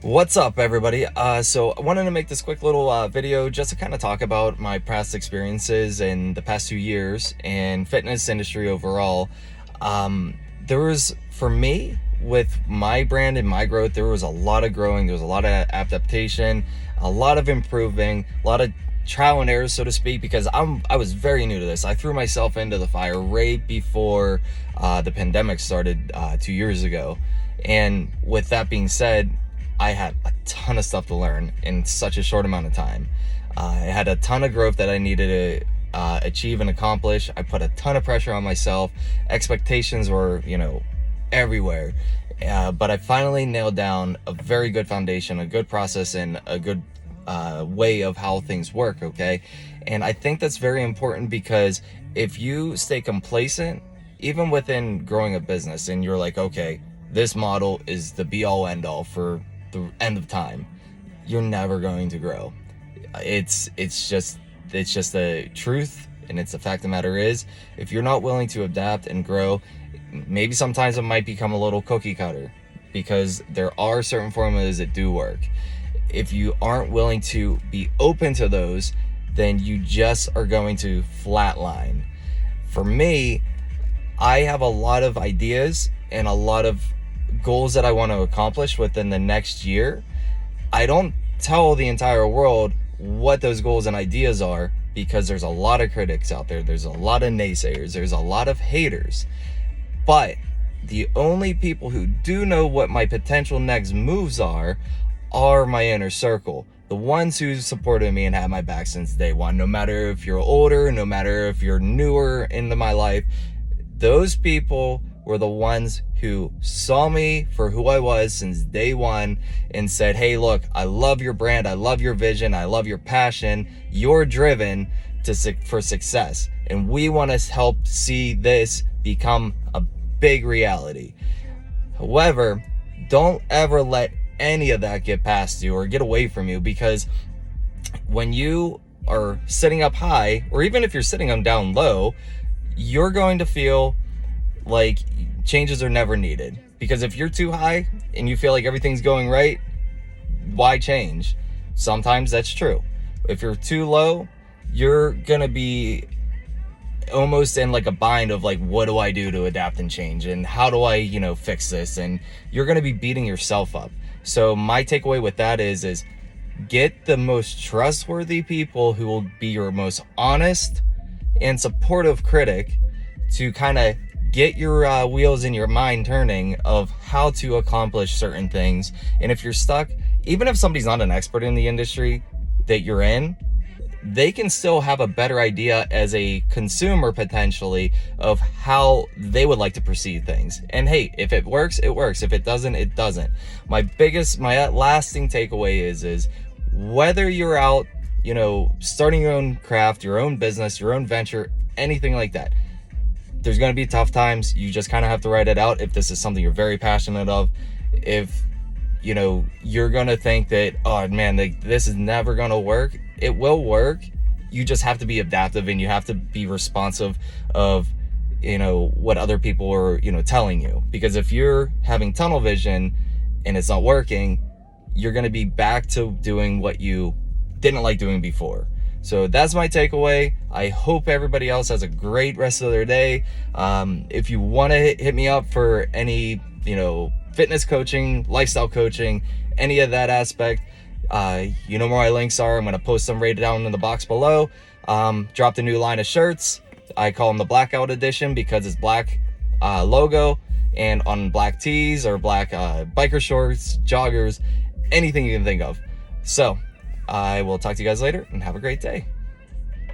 What's up, everybody? So I wanted to make this quick little video just to kind of talk about my past experiences in the past 2 years and fitness industry overall. There was, for me, with my brand and my growth, there was a lot of growing, there was a lot of adaptation, a lot of improving, a lot of trial and error, so to speak, because I was very new to this. I threw myself into the fire right before the pandemic started 2 years ago. And with that being said, I had a ton of stuff to learn in such a short amount of time. I had a ton of growth that I needed to achieve and accomplish. I put a ton of pressure on myself. Expectations were, everywhere. But I finally nailed down a very good foundation, a good process, and a good way of how things work, okay? And I think that's very important, because if you stay complacent, even within growing a business, and you're like, okay, this model is the be-all end-all for the end of time, you're never going to grow. It's just the truth, and it's the fact of the matter is, if you're not willing to adapt and grow, maybe sometimes it might become a little cookie cutter, because there are certain formulas that do work. If you aren't willing to be open to those, then you just are going to flatline. For me, I have a lot of ideas and a lot of goals that I want to accomplish within the next year. I don't tell the entire world what those goals and ideas are, because there's a lot of critics out there. There's a lot of naysayers. There's a lot of haters. But the only people who do know what my potential next moves are my inner circle. The ones who supported me and had my back since day one. No matter if you're older, no matter if you're newer into my life, those people were the ones who saw me for who I was since day one and said, hey, look, I love your brand, I love your vision, I love your passion, you're driven for success, and we want to help see this become a big reality. However, don't ever let any of that get past you or get away from you, because when you are sitting up high, or even if you're sitting them down low, you're going to feel like changes are never needed. Because if you're too high and you feel like everything's going right, why change? Sometimes that's true. If you're too low, you're gonna be almost in like a bind of like, what do I do to adapt and change, and how do I fix this, and you're gonna be beating yourself up. So my takeaway with that is get the most trustworthy people who will be your most honest and supportive critic to kind of get your wheels in your mind turning of how to accomplish certain things. And if you're stuck, even if somebody's not an expert in the industry that you're in, they can still have a better idea as a consumer potentially of how they would like to perceive things. And hey, if it works, it works. If it doesn't, it doesn't. My lasting takeaway is whether you're out, starting your own craft, your own business, your own venture, anything like that, there's going to be tough times. You just kind of have to write it out. If this is something you're very passionate of, if you're going to think that, oh man, this is never going to work, it will work. You just have to be adaptive, and you have to be responsive of what other people are telling you. Because if you're having tunnel vision and it's not working, you're going to be back to doing what you didn't like doing before. So that's my takeaway. I hope everybody else has a great rest of their day. If you want to hit me up for any, fitness coaching, lifestyle coaching, any of that aspect, where my links are. I'm going to post them right down in the box below. Dropped a new line of shirts. I call them the Blackout Edition because it's black logo, and on black tees or black biker shorts, joggers, anything you can think of. So I will talk to you guys later, and have a great day.